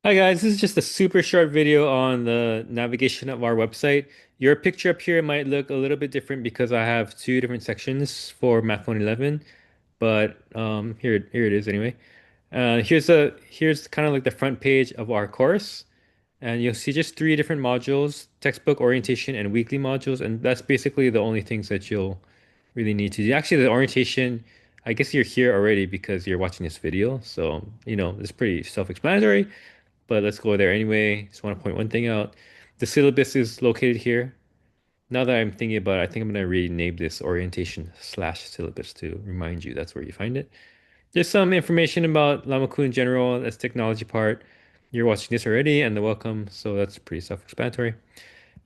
Hi guys, this is just a super short video on the navigation of our website. Your picture up here might look a little bit different because I have two different sections for Math 111, but here it is anyway. Here's kind of like the front page of our course, and you'll see just three different modules: textbook, orientation, and weekly modules, and that's basically the only things that you'll really need to do. Actually, the orientation, I guess you're here already because you're watching this video, so it's pretty self-explanatory. But let's go there anyway. Just want to point one thing out. The syllabus is located here. Now that I'm thinking about it, I think I'm going to rename this orientation slash syllabus to remind you that's where you find it. There's some information about Lamaku in general. That's technology part. You're watching this already and the welcome, so that's pretty self-explanatory.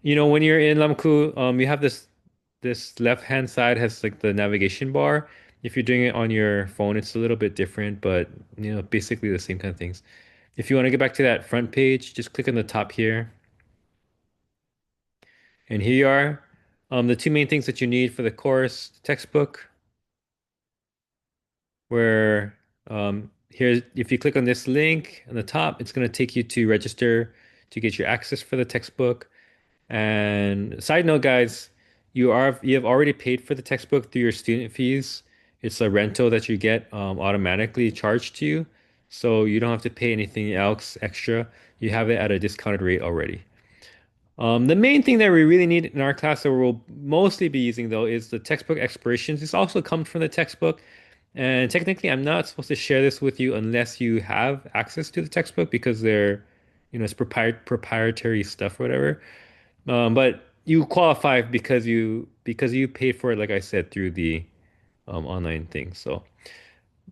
When you're in Lamaku, you have this left-hand side has like the navigation bar. If you're doing it on your phone, it's a little bit different, but basically the same kind of things. If you want to get back to that front page, just click on the top here. And here you are. The two main things that you need for the course, the textbook, where here, if you click on this link on the top, it's going to take you to register to get your access for the textbook. And side note, guys, you have already paid for the textbook through your student fees. It's a rental that you get automatically charged to you, so you don't have to pay anything else extra. You have it at a discounted rate already. The main thing that we really need in our class that we'll mostly be using though is the textbook expirations. This also comes from the textbook. And technically, I'm not supposed to share this with you unless you have access to the textbook because it's proprietary stuff or whatever. But you qualify because you paid for it, like I said, through the online thing. So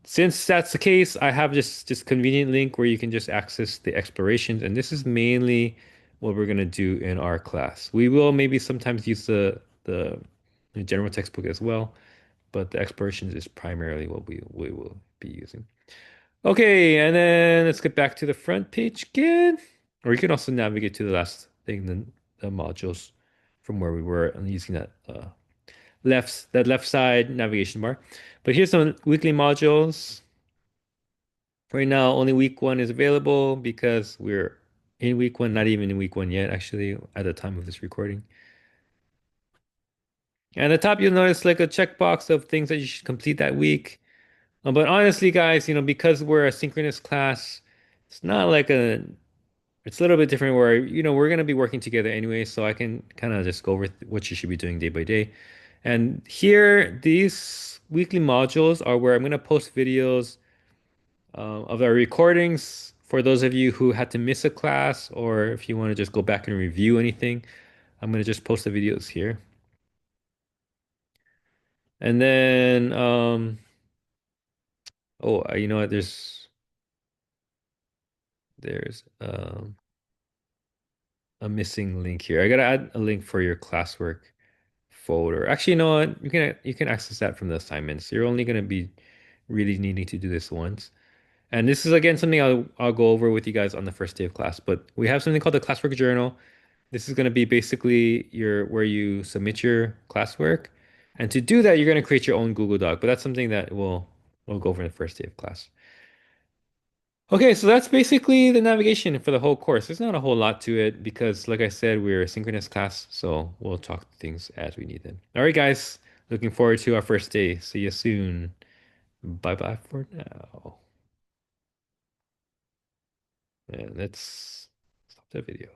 since that's the case, I have just convenient link where you can just access the explorations, and this is mainly what we're gonna do in our class. We will maybe sometimes use the general textbook as well, but the explorations is primarily what we will be using. Okay, and then let's get back to the front page again. Or you can also navigate to the last thing, the modules from where we were and using that left side navigation bar. But here's some weekly modules. Right now, only week one is available because we're in week one, not even in week one yet, actually, at the time of this recording. And at the top, you'll notice like a checkbox of things that you should complete that week. But honestly, guys, because we're a synchronous class, it's not like it's a little bit different where, we're going to be working together anyway, so I can kind of just go over what you should be doing day by day. And here, these weekly modules are where I'm going to post videos of our recordings for those of you who had to miss a class, or if you want to just go back and review anything, I'm going to just post the videos here. And then, oh, you know what? There's a missing link here. I gotta add a link for your classwork folder. Actually, you know what? You can access that from the assignments. You're only gonna be really needing to do this once. And this is again something I'll go over with you guys on the first day of class. But we have something called the classwork journal. This is going to be basically your where you submit your classwork. And to do that, you're going to create your own Google Doc. But that's something that we'll go over in the first day of class. Okay, so that's basically the navigation for the whole course. There's not a whole lot to it because, like I said, we're a synchronous class, so we'll talk things as we need them. All right, guys, looking forward to our first day. See you soon. Bye bye for now. And let's stop the video.